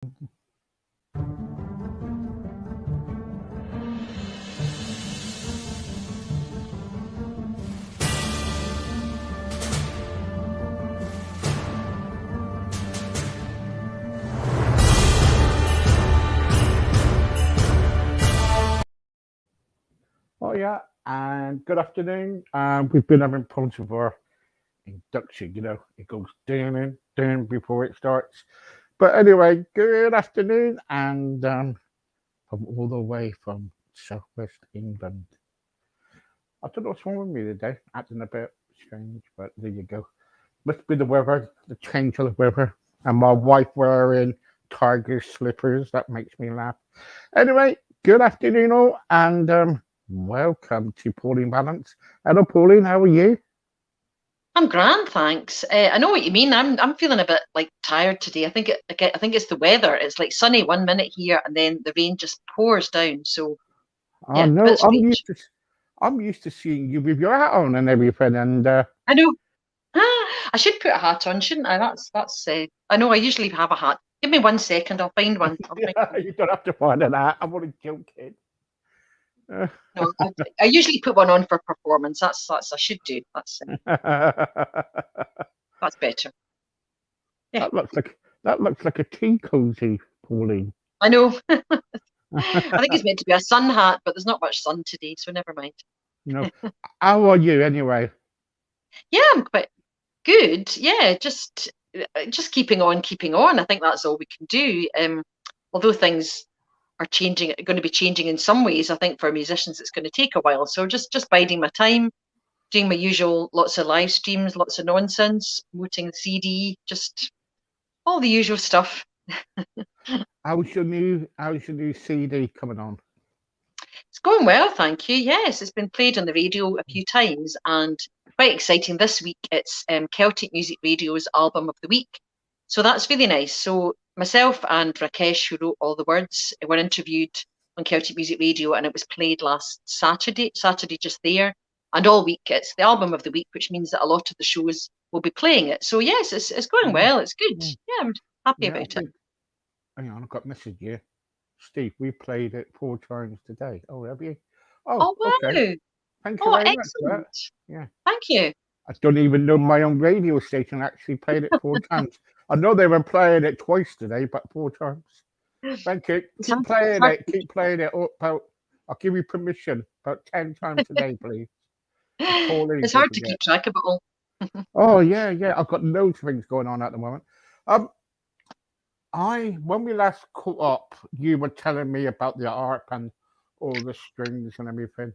Oh yeah, and good afternoon. We've been having problems with our induction. It goes down and down before it starts. But anyway, good afternoon, and from all the way from southwest England. I don't know what's wrong with me today. Acting a bit strange, but there you go. Must be the weather, the change of the weather, and my wife wearing tiger slippers. That makes me laugh. Anyway, good afternoon all, and welcome to Pauline Vallance. Hello, Pauline. How are you? I'm grand, thanks. I know what you mean. I'm feeling a bit like tired today. I think it's the weather. It's like sunny one minute here, and then the rain just pours down. So Oh yeah, a no, bit strange. I'm used to seeing you with your hat on and everything, and I know. I should put a hat on, shouldn't I? That's. I know. I usually have a hat. Give me 1 second. I'll find one. I'll find yeah, one. you don't have to find an hat. I'm only joking. Uh, No, I usually put one on for performance. That's I should do. That's better. Yeah, that looks like a tea cozy, Pauline. I know. I think it's meant to be a sun hat, but there's not much sun today, so never mind. You know, how are you anyway? Yeah, I'm quite good. Yeah, just keeping on, keeping on. I think that's all we can do. Although things are changing, going to be changing in some ways, I think for musicians it's going to take a while. So just biding my time, doing my usual, lots of live streams, lots of nonsense, promoting the CD, just all the usual stuff. How's your new CD coming on? It's going well, thank you. Yes, it's been played on the radio a few times and quite exciting. This week it's Celtic Music Radio's Album of the Week. So that's really nice. So myself and Rakesh, who wrote all the words, were interviewed on Celtic Music Radio and it was played last Saturday just there. And all week it's the Album of the Week, which means that a lot of the shows will be playing it. So yes, it's going Yeah, well. It's good. yeah, Yeah, I'm happy yeah. I about it. think. Hang on, I've got a message here. Steve, we played it 4 times today. Oh, have you? Oh, Oh, okay. wow. Thank you Oh, very much for that. excellent. Yeah. Thank you. I don't even know my own radio station actually played it 4 times. I know they were playing it twice today, but 4 times. Thank you. Keep It's playing hard it. Keep playing it. I'll give you permission about 10 times a day, please. It's Pauline, It's don't hard to forget. keep track of it all. Oh yeah, yeah. I've got loads of things going on at the moment. Um, when we last caught up, you were telling me about the harp and all the strings and everything.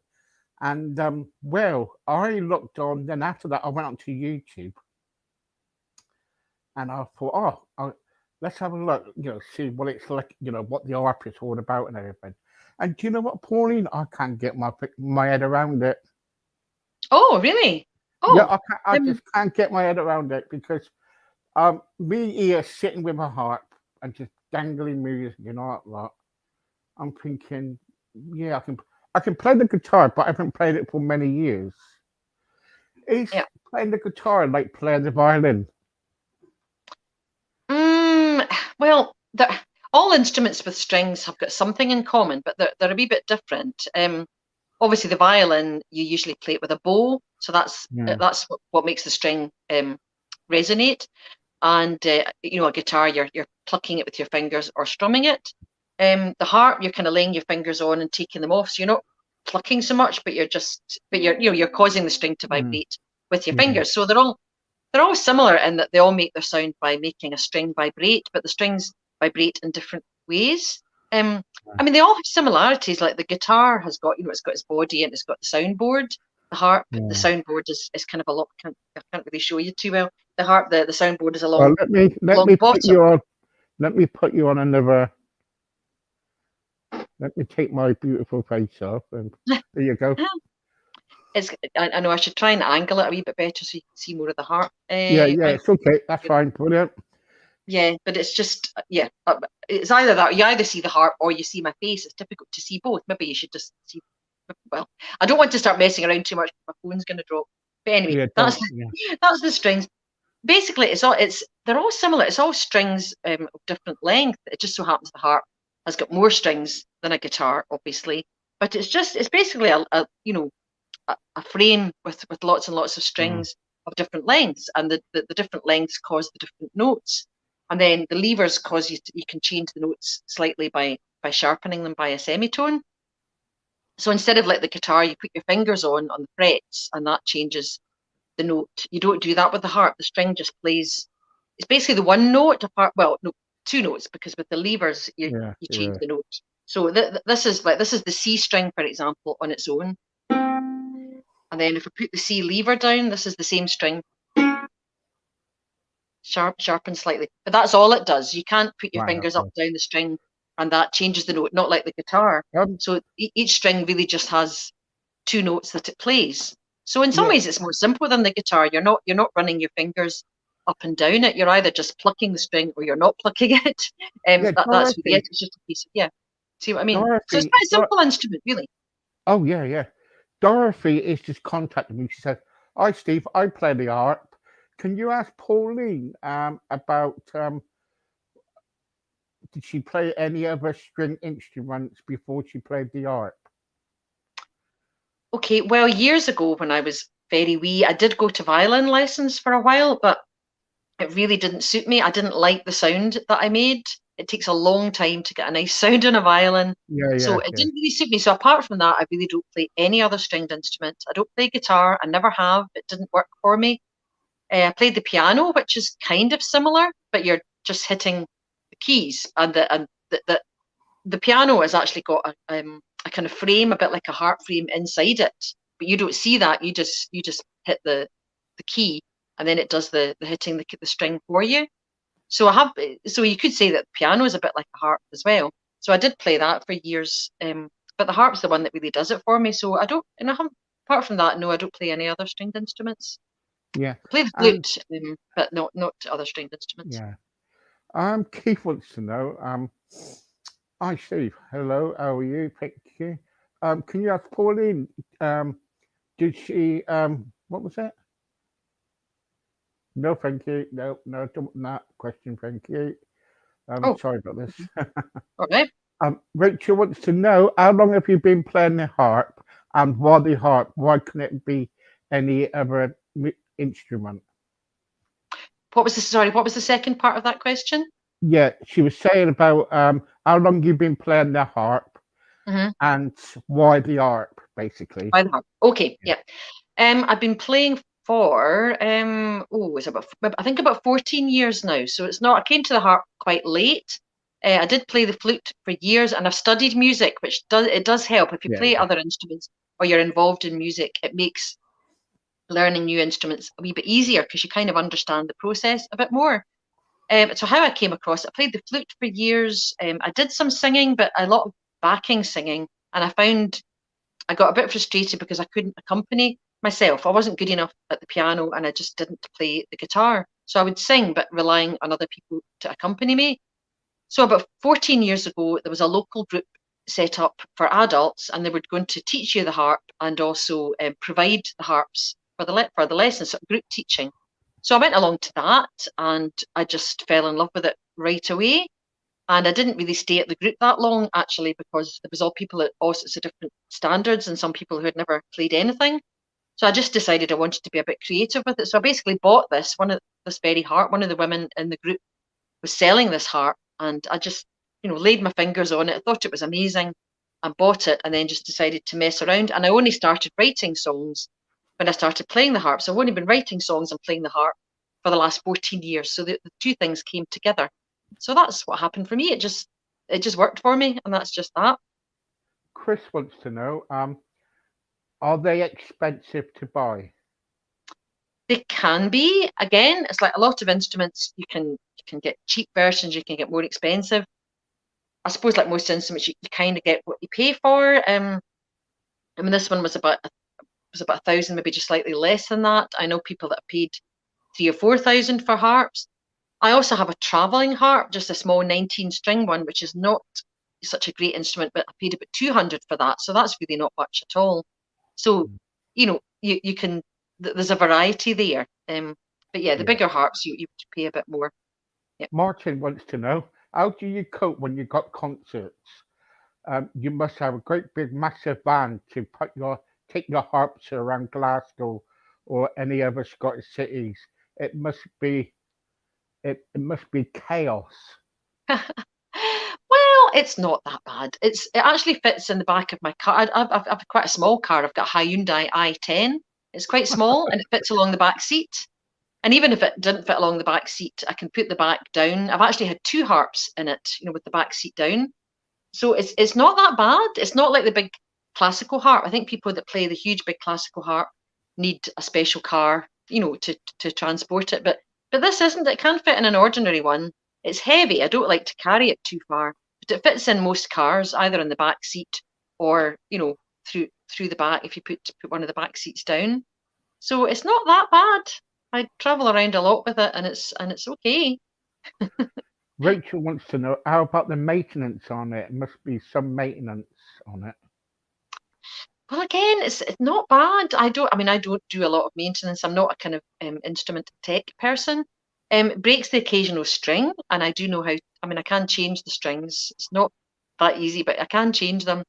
And well, I looked on. Then after that, I went onto YouTube and I thought, let's have a look. See what it's like. What the harp is all about and everything. And do you know what, Pauline? I can't get my head around it. Oh, really? Yeah, Oh, I um, just can't get my head around it because me here sitting with a harp and just dangling music, like that. I'm thinking, yeah, I can play the guitar, but I haven't played it for many years. Is yeah. playing the guitar like playing the violin? Well, all instruments with strings have got something in common, but they're a wee bit different. Obviously, the violin you usually play it with a bow, so that's Yeah. what makes the string resonate. And a guitar, you're plucking it with your fingers or strumming it. The harp, you're kind of laying your fingers on and taking them off, so you're not plucking so much, but you're causing the string to Mm, vibrate with your yeah. fingers. So they're all similar in that they all make their sound by making a string vibrate, but the strings vibrate in different ways. I mean, they all have similarities. Like the guitar has got, it's got its body and it's got the soundboard. The harp, the Yeah. soundboard is kind of a lot. I can't really show you too well. The harp, the soundboard is a Well, long, let long me put bottom. you on. Let me put you on another. Let me take my beautiful face off, and there you go. I know I should try and angle it a wee bit better so you can see more of the harp. Yeah, yeah, Well, it's okay. That's fine. Brilliant. yeah, but it's just it's either that you either see the harp or you see my face. It's difficult to see both. Maybe you should just see. Well, I don't want to start messing around too much. My phone's going to drop. But anyway, Yeah, that's don't. Yeah. that's the strings. Basically, it's they're all similar. It's all strings of different length. It just so happens the harp has got more strings than a guitar, obviously. But it's basically a frame with lots and lots of Mm. strings of different lengths, and the different lengths cause the different notes. And then the levers cause you can change the notes slightly by sharpening them by a semitone. So instead of like the guitar, you put your fingers on the frets, and that changes the note. You don't do that with the harp. The string just plays. It's basically the one note apart. Well, no, two notes, because with the levers Yeah, you change yeah. the note. So this is the C string, for example, on its own. And then if I put the C lever down, this is the same string, sharpened slightly. But that's all it does. You can't put your Right, fingers up okay. down the string and that changes the note, not like the guitar. Um, So each string really just has two notes that it plays. So in some yeah, ways it's more simple than the guitar. You're not running your fingers up and down it. You're either just plucking the string or you're not plucking it. yeah, That's really Dorothy, it. It's just a piece of, yeah. See what I mean? So it's Dorothy, quite a simple instrument, really. oh yeah, yeah. Dorothy is just contacting me. She said, "Hi, Steve. I play the harp. Can you ask Pauline about did she play any other string instruments before she played the harp?" Okay, well, years ago when I was very wee, I did go to violin lessons for a while, but it really didn't suit me. I didn't like the sound that I made. It takes a long time to get a nice sound on a violin. Yeah, So yeah, it yeah, didn't really suit me. So apart from that, I really don't play any other stringed instrument. I don't play guitar. I never have. It didn't work for me. I played the piano, which is kind of similar, but you're just hitting the keys, and the piano has actually got a kind of frame, a bit like a harp frame inside it, but you don't see that. You just hit the key, and then it does the hitting the string for you. So you could say that the piano is a bit like a harp as well. So I did play that for years, but the harp's the one that really does it for me. So I don't, and apart from that, no, I don't play any other stringed instruments. yeah. I play the And flute, but not other stringed instruments. yeah. Keith wants to know. Hi, Steve. Hello. How are you? Thank you. Can you ask Pauline? Did she? What was that? No, thank you. No, no, don't want that question. Thank you. Oh, Sorry about this. all right. Rachel wants to know how long have you been playing the harp, and why the harp? Why can it be any other instrument? Sorry, what was the second part of that question? Yeah, she was saying about how long you've been playing the harp Hmm. and why the harp, basically. By the harp. Okay, Yeah, yeah. I've been playing for it's about I think about 14 years now. So it's not. I came to the harp quite late. I did play the flute for years, and I've studied music, which does help if you yeah, play yeah, other instruments or you're involved in music. It makes learning new instruments a wee bit easier because you kind of understand the process a bit more. So how I came across it, I played the flute for years. I did some singing, but a lot of backing singing, and I found I got a bit frustrated because I couldn't accompany myself. I wasn't good enough at the piano and I just didn't play the guitar. So I would sing, but relying on other people to accompany me. So about 14 years ago, there was a local group set up for adults, and they were going to teach you the harp and also provide the harps for for the lessons, so group teaching. So I went along to that, and I just fell in love with it right away. And I didn't really stay at the group that long, actually, because there was all people at all sorts of different standards and some people who had never played anything. So I just decided I wanted to be a bit creative with it. So I basically bought this very harp. One of the women in the group was selling this harp, and I just, laid my fingers on it. I thought it was amazing and bought it, and then just decided to mess around. And I only started writing songs when I started playing the harp. So I've only been writing songs and playing the harp for the last 14 years. So the two things came together. So that's what happened for me. It just worked for me, and that's just that. Chris wants to know, are they expensive to buy? They can be. Again, it's like a lot of instruments. You can get cheap versions, you can get more expensive. I suppose like most instruments, you kind of get what you pay for. I mean, this one was about 1,000, maybe just slightly less than that. I know people that have paid 3 or 4 thousand for harps. I also have a traveling harp, just a small 19 string one, which is not such a great instrument, but I paid about 200 for that. So that's really not much at all. So, you can, there's a variety there. But yeah, the Yeah, bigger harps, you pay a bit more. Yep. Martin wants to know, how do you cope when you've got concerts? You must have a great big massive van to take your harps around Glasgow or any other Scottish cities. It must be it must be chaos. Well, it's not that bad. It actually fits in the back of my car. I've quite a small car. I've got a Hyundai i10. It's quite small and it fits along the back seat. And even if it didn't fit along the back seat, I can put the back down. I've actually had two harps in it, with the back seat down. So it's not that bad. It's not like the big classical harp. I think people that play the huge big classical harp need a special car, to transport it. But this isn't. It can fit in an ordinary one. It's heavy. I don't like to carry it too far, but it fits in most cars, either in the back seat or through the back if you put one of the back seats down. So it's not that bad. I travel around a lot with it, and it's okay. Rachel wants to know, how about the maintenance on it? It must be some maintenance on it. Well, again, it's not bad. I don't do a lot of maintenance. I'm not a kind of instrument tech person. It breaks the occasional string, and I do know how. I can change the strings. It's not that easy, but I can change them.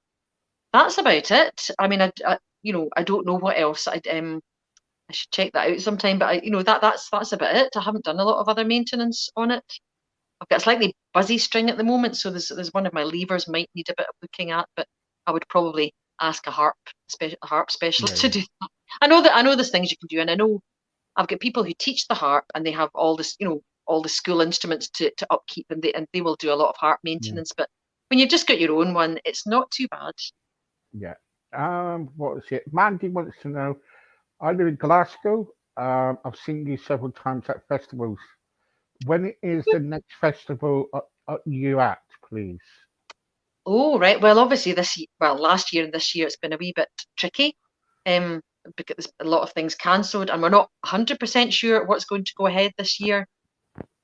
That's about it. I don't know what else. I should check that out sometime. But that's about it. I haven't done a lot of other maintenance on it. I've got a slightly buzzy string at the moment, so there's one of my levers might need a bit of looking at, but I would probably ask a harp specialist to Yeah, do that. I know there's things you can do, and I know I've got people who teach the harp, and they have all this, all the school instruments to upkeep, and they will do a lot of harp yeah, maintenance. But when you've just got your own one, it's not too bad. yeah. What is it? Mandy wants to know, I live in Glasgow. I've seen you several times at festivals. When is the next festival you at, please? Oh, right. Well, obviously last year and this year it's been a wee bit tricky, because there's a lot of things cancelled, and we're not 100% sure what's going to go ahead this year.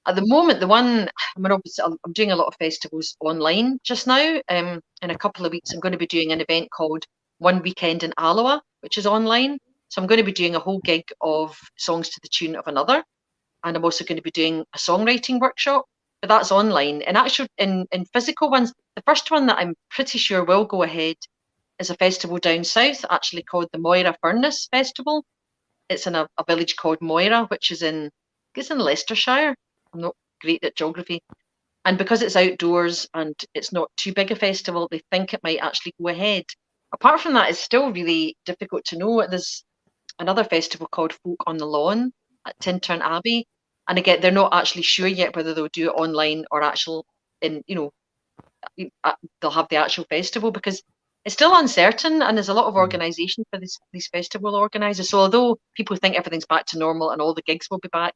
At the moment, obviously I'm doing a lot of festivals online just now. In a couple of weeks, I'm going to be doing an event called One Weekend in Alloa, which is online. So I'm going to be doing a whole gig of songs to the tune of another, and I'm also going to be doing a songwriting workshop, but that's online. In physical ones, the first one that I'm pretty sure will go ahead is a festival down south, actually called the Moira Furnace Festival. It's in a village called Moira, which is it's in Leicestershire. I'm not great at geography. And because it's outdoors and it's not too big a festival, they think it might actually go ahead. Apart from that, it's still really difficult to know. There's another festival called Folk on the Lawn at Tintern Abbey. And again, they're not actually sure yet whether they'll do it online or they'll have the actual festival, because it's still uncertain, and there's a lot of Mm. organisation for these festival organisers. So although people think everything's back to normal and all the gigs will be back,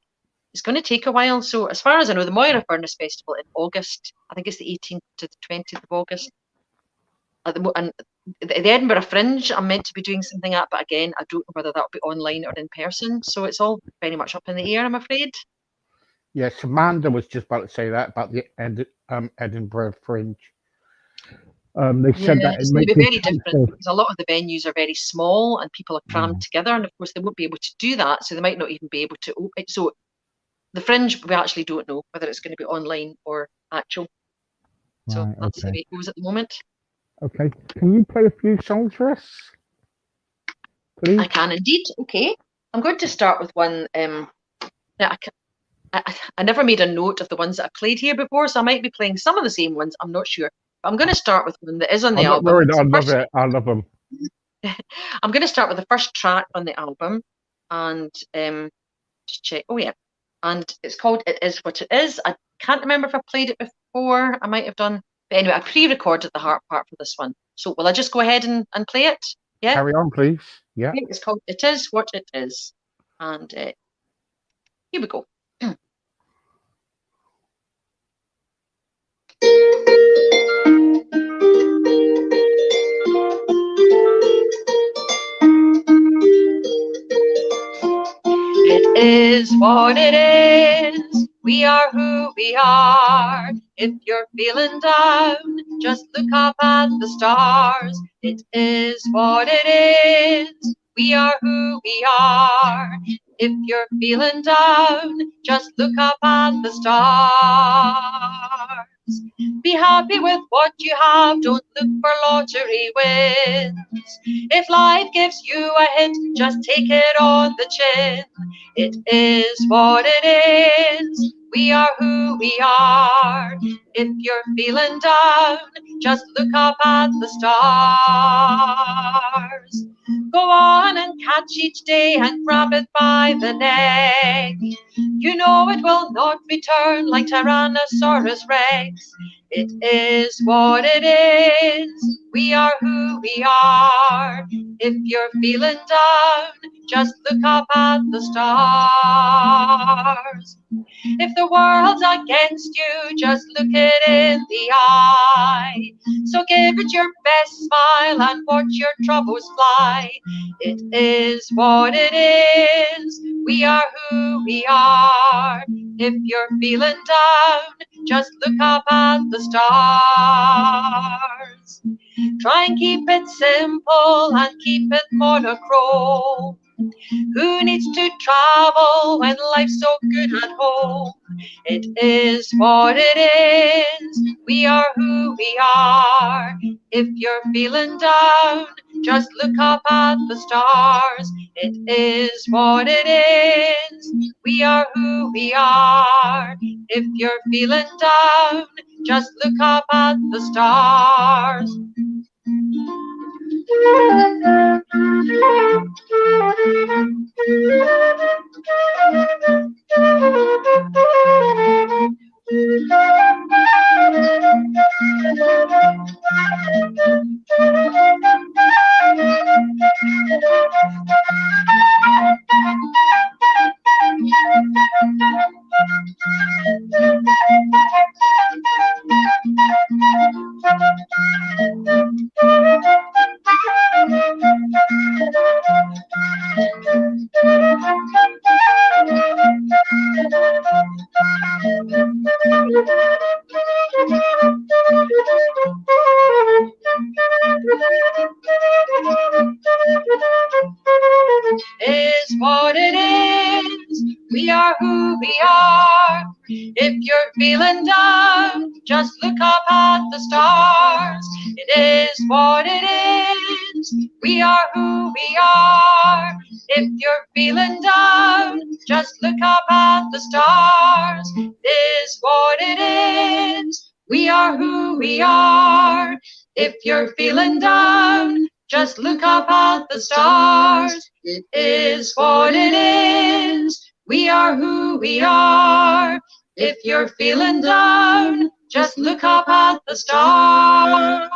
it's going to take a while. So as far as I know, the Moira Furnace Festival in August, I think it's the 18th to the 20th of August. And the Edinburgh Fringe, I'm meant to be doing something at, but again, I don't know whether that'll be online or in person. So it's all very much up in the air, I'm afraid. Yes, Amanda was just about to say that about the Edinburgh Fringe. They Yeah, said that it it's going might to be be very different cancelled. because a lot of the venues are very small and people are crammed Mm. together, and of course they won't be able to do that, so they might not even be able to open. So the Fringe, we actually don't know whether it's going to be online or actual. So Right. that's the Okay. way it goes at the moment. Okay. Can you play a few songs for us, I please? can indeed. Okay, I'm going to start with one. That I never made a note of the ones that I played here before, so I might be playing some of the same ones. I'm not sure, but I'm going to start with one that is on the I'm not album. worried. It's I the love first. it. I love them. I'm going to start with the first track on the album, and just check. Oh yeah, and it's called "It Is What It Is." I can't remember if I played it before. I might have done, but anyway, I pre-recorded the harp part for this one. So will I just go ahead and play it? Yeah, Carry on, please. Yeah. okay, it's called "It Is What It Is," and here we go. It is what it is. We are who we are. If you're feeling down, just look up at the stars. It is what it is. We are who we are. If you're feeling down, just look up at the stars. Be happy with what you have, don't look for lottery wins. If life gives you a hit, just take it on the chin. It is what it is, we are who we are. If you're feeling down, just look up at the stars. Go on and catch each day and grab it by the neck. You know it will not return like Tyrannosaurus Rex. It is what it is, we are who we are. If you're feeling down, just look up at the stars. If the world's against you, just look it in the eye. So give it your best smile and watch your troubles fly. It is what it is, we are who we are. If you're feeling down, just look up at the stars. Try and keep it simple and keep it monochrome. Who needs to travel when life's so good at home? It is what it is, we are who we are. If you're feeling down, just look up at the stars. It is what it is, we are who we are. If you're feeling down, just look up at the stars. Is what it is, we are who we are. If you're feeling down, just look up at the stars. It is what it is, we are who we are. If you're feeling down, just look up at the stars. It is what it is, we are who we are. If you're feeling down, just look up at the stars. It is what it is, we are who we are. If you're feeling down, just look up at the stars.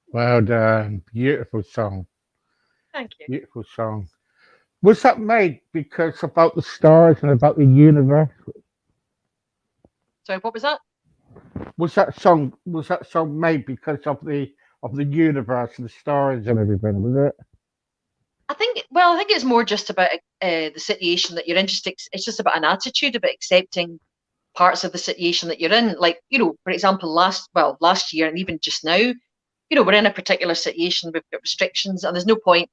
Well done. Beautiful song. Thank you. Beautiful song. Was that made because about the stars and about the universe? Sorry, what was that? Was that song made because of the universe and the stars and everything? Was it? I think it's more just about the situation that you're interested. It's just about an attitude, about accepting parts of the situation that you're in. Like, for example, last year and even just now, we're in a particular situation, we've got restrictions, and there's no point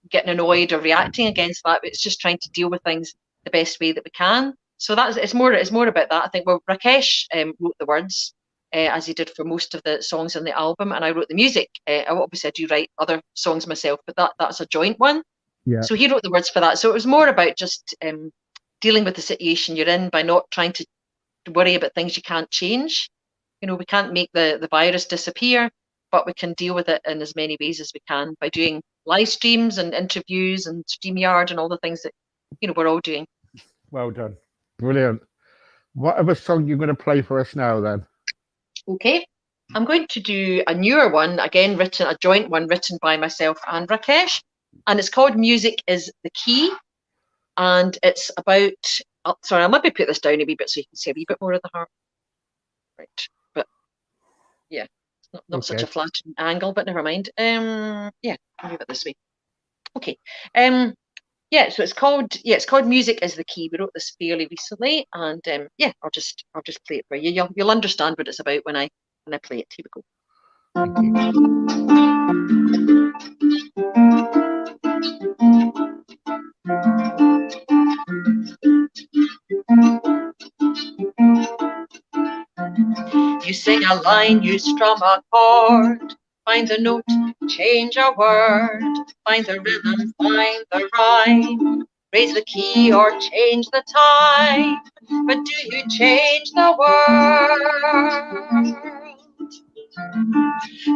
getting annoyed or reacting against that. But it's just trying to deal with things the best way that we can. So it's more about that. I think. Well, Rakesh wrote the words, as he did for most of the songs on the album, and I wrote the music. Obviously, I do write other songs myself, but that's a joint one. Yeah. So he wrote the words for that. So it was more about just dealing with the situation you're in by not trying to worry about things you can't change. We can't make the virus disappear, but we can deal with it in as many ways as we can by doing live streams and interviews and StreamYard and all the things that we're all doing. Well done. Brilliant. Whatever song you're going to play for us now, then? Okay. I'm going to do a newer one, again, a joint one written by myself and Rakesh. And it's called Music is the Key. And it's about, sorry, I'll maybe put this down a wee bit so you can see a wee bit more of the heart. Right. But yeah, it's not such a flat angle, but never mind. Yeah, I'll leave it this way. Okay. Yeah, so it's called Music is the Key. We wrote this fairly recently, and yeah, I'll just play it for you. You'll understand what it's about when I play it. Here we go. Thank you. You sing a line, you strum a chord, find the note, change a word, find the rhythm, find the rhyme, raise the key or change the time, but do you change the world?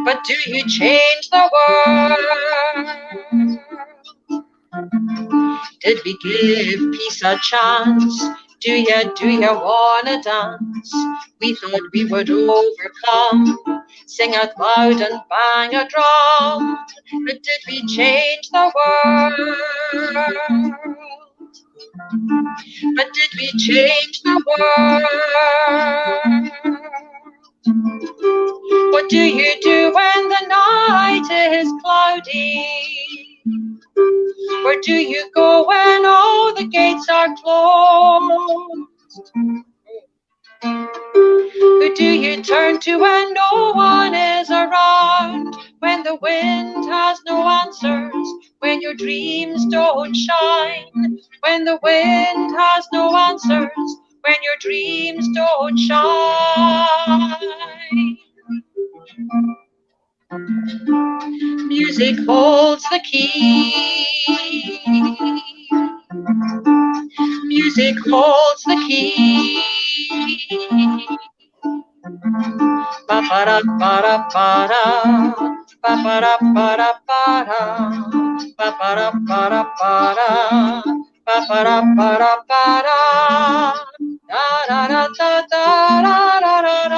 But do you change the world? Did we give peace a chance? Do you wanna dance? We thought we would overcome, sing out loud and bang a drum. But did we change the world? But did we change the world? What do you do when the night is cloudy? Where do you go when all the gates are closed? Who do you turn to when no one is around? When the wind has no answers, when your dreams don't shine? When the wind has no answers, when your dreams don't shine? Music holds the key. Music holds the key. Ba ba da ba da ba da. Ba ba da ba da ba da. Ba ba da ba da ba da. Ba ba da ba da ba da. Da da da da da da da da da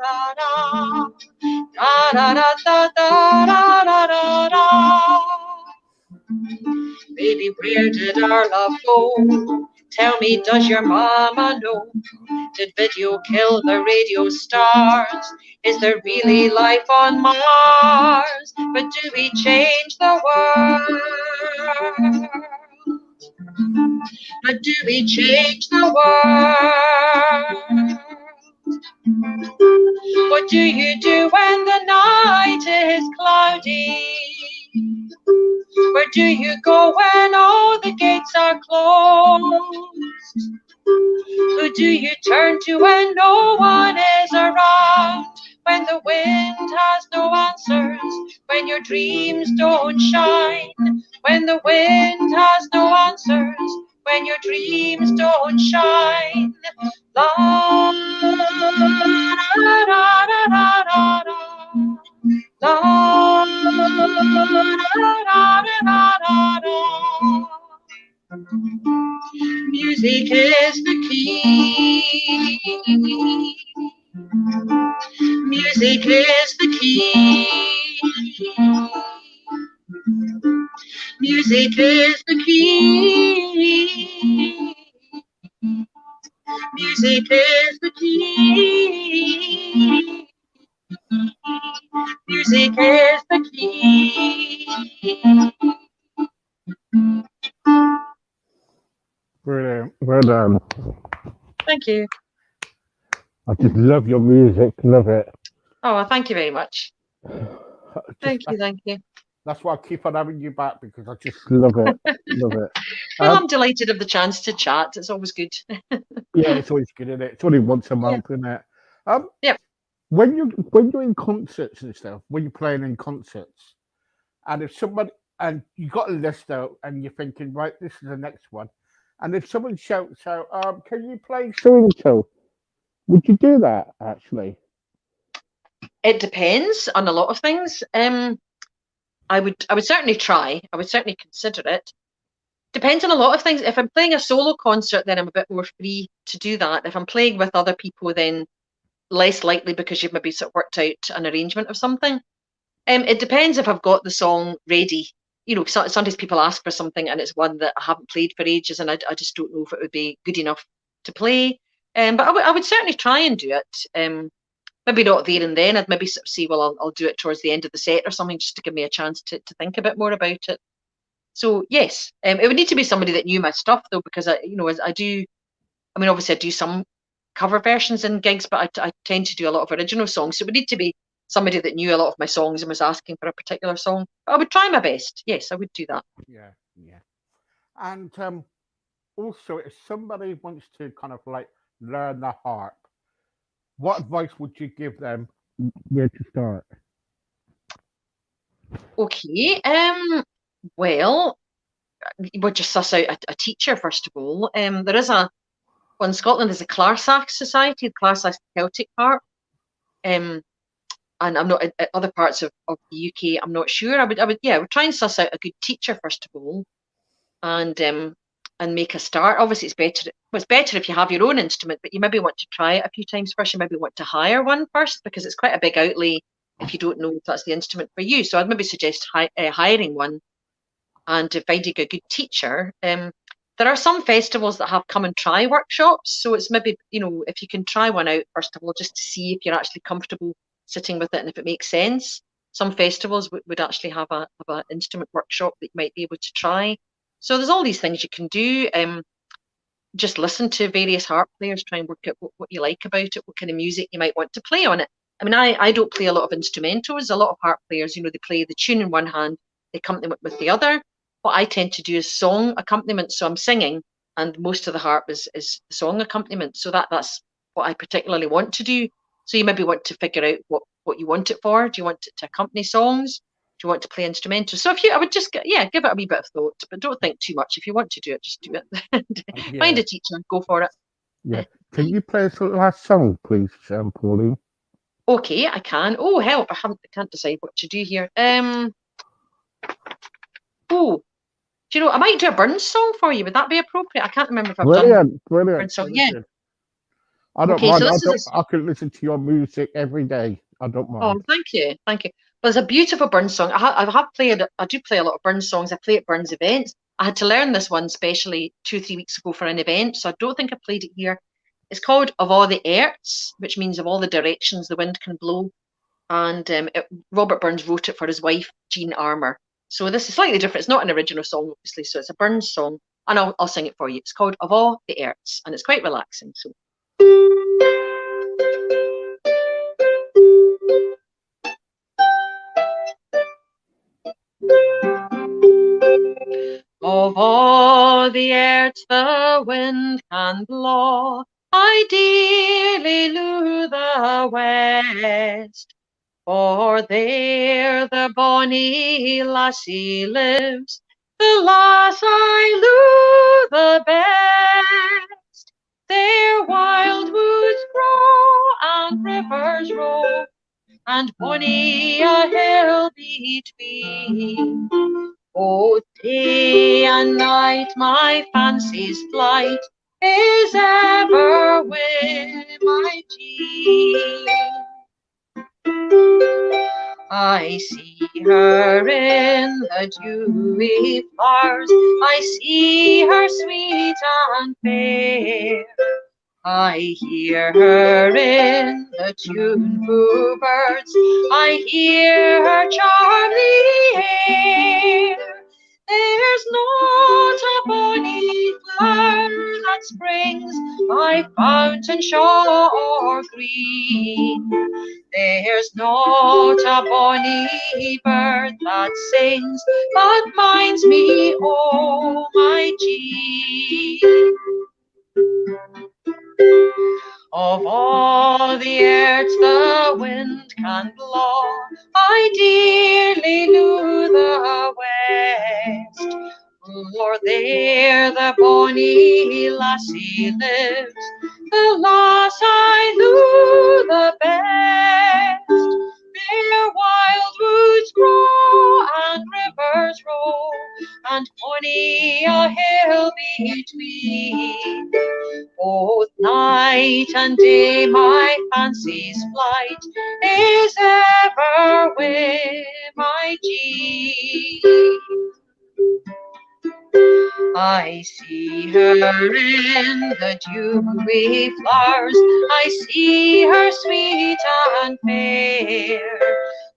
da da. Da da da da da da da da. Baby, where did our love go? Tell me, does your mama know? Did video kill the radio stars? Is there really life on Mars? But do we change the world? But do we change the world? What do you do when the night is cloudy? Where do you go when all the gates are closed? Who do you turn to when no one is around? When the wind has no answers, when your dreams don't shine? When the wind has no answers, when your dreams don't shine? La da da da da da da. La da da da da da. Music is the key. Music is the key. Music is the key. Music is the key. Music is the key. Brilliant. Well done. Thank you. I just love your music. Love it. Oh, thank you very much. Thank Just, you. that's why I keep on having you back, because I just love it. Love it. Well, I'm delighted of the chance to chat. It's always good. Yeah, it's always good, isn't it? It's only once a month, isn't it? Yep. When you're in concerts and stuff, when you're playing in concerts, and if somebody and you got a list out and you're thinking, right, this is the next one, and if someone shouts out, can you play so and so? Would you do that actually? It depends on a lot of things. I would certainly try. I would certainly consider it. Depends on a lot of things. If I'm playing a solo concert, then I'm a bit more free to do that. If I'm playing with other people, then less likely, because you've maybe sort of worked out an arrangement of something. It depends if I've got the song ready. You know, sometimes people ask for something and it's one that I haven't played for ages, and I just don't know if it would be good enough to play. But I would certainly try and do it. Maybe not there and then. I'd maybe sort of see, well, I'll do it towards the end of the set or something, just to give me a chance to think a bit more about it. So yes, it would need to be somebody that knew my stuff, though, because I do. I mean, obviously I do some cover versions in gigs, but I tend to do a lot of original songs. So it would need to be somebody that knew a lot of my songs and was asking for a particular song. But I would try my best. Yes, I would do that. Yeah, yeah. And also, if somebody wants to kind of like learn the harp, what advice would you give them where to start? Okay. Well, we'll just suss out a teacher first of all. There is well, in Scotland there's a Clarsach Society, the Clarsach Celtic harp. Um, and I'm not in other parts of the UK. I'm not sure. I would try and suss out a good teacher first of all, and make a start. Obviously, it's better. Well, it's better if you have your own instrument, but you maybe want to try it a few times first. You maybe want to hire one first because it's quite a big outlay if you don't know if that's the instrument for you. So I'd maybe suggest hiring one and finding a good teacher. There are some festivals that have come and try workshops, so it's maybe if you can try one out first of all, just to see if you're actually comfortable sitting with it and if it makes sense. Some festivals would actually have a instrument workshop that you might be able to try. So there's all these things you can do. Just listen to various harp players, try and work out what you like about it, what kind of music you might want to play on it. I mean, I don't play a lot of instrumentals. A lot of harp players, they play the tune in one hand, they accompany it with the other. What I tend to do is song accompaniment. So I'm singing, and most of the harp is the song accompaniment. So that's what I particularly want to do. So you maybe want to figure out what you want it for. Do you want it to accompany songs? Do you want to play instrumental? So I would just give it a wee bit of thought, but don't think too much. If you want to do it, just do it. Find Yeah, a teacher, go for it. yeah. Can you play us the last song, please, Pauline? Okay, I can. Oh, help! I can't decide what to do here. Oh, do you know? I might do a Burns song for you. Would that be appropriate? I can't remember if I've done Brilliant, brilliant, Burns song. really Yeah. good. I don't Okay, so mind. I this is don't. I could listen to your music every day. I don't Oh, mind. thank you, thank you. Well, it's a beautiful Burns song. I do play a lot of Burns songs. I play at Burns events. I had to learn this one specially 2, 3 weeks ago for an event, so I don't think I played it here. It's called Of All the Airts, which means of all the directions the wind can blow. And Robert Burns wrote it for his wife, Jean Armour. So this is slightly different. It's not an original song, obviously, so it's a Burns song, and I'll sing it for you. It's called Of All the Airts, and it's quite relaxing. So. Of all the airs the wind can blaw, I dearly love the west. For there the bonny lassie lives, the lass I love the best. There wild woods grow and rivers roll, and bonny a hill between. Both day and night my fancy's flight is ever with my Jean. I see her in the dewy flowers, I see her sweet and fair. I hear her in the tuneful birds, I hear her charm the air. There's not a bonny flower that springs by fountain, shaw, or green. There's not a bonny bird that sings but minds me, oh my Jean. Of all the airs the wind can blow, I dearly love the west. For there the bonny lassie lives, the lass I love the best. There wild woods grow and rivers roll, and many a hill between. Both night and day my fancy's flight is ever with my Jean. I see her in the dewy flowers, I see her sweet and fair.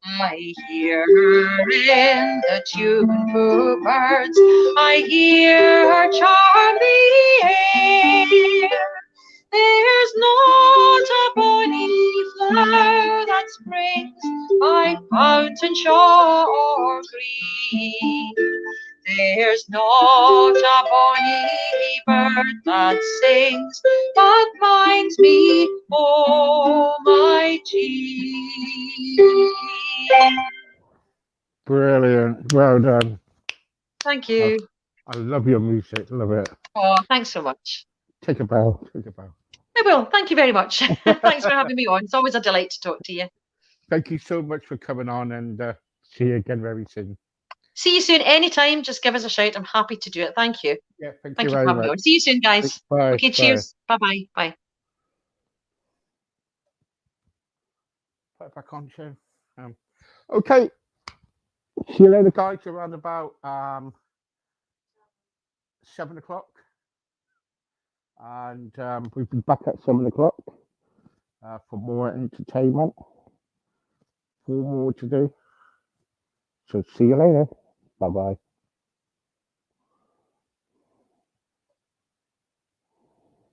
I hear her in the tuneful birds, I hear her charm the air. There's not a bonny flower that springs by fountain, shaw, or green. There's not a bonny bird that sings, but minds me, oh my Jean. Brilliant. Well done. Thank I, you. I love your music. Love it. Oh, thanks so much. Take a bow. Take a bow. I will. Thank you very much. Thanks for having me on. It's always a delight to talk to you. Thank you so much for coming on, and see you again very soon. See you soon. Anytime, just give us a shout. I'm happy to do it. Thank you. Yeah, thank you Thank you for very having me much. on. See you soon, guys. Bye. Okay, Bye. cheers. Bye-bye. Bye. Put it back on, show. Okay. See you later, guys. Around about 7 o'clock, and we'll be back at 7 o'clock for more entertainment. 4 more to do. So see you later. Bye bye.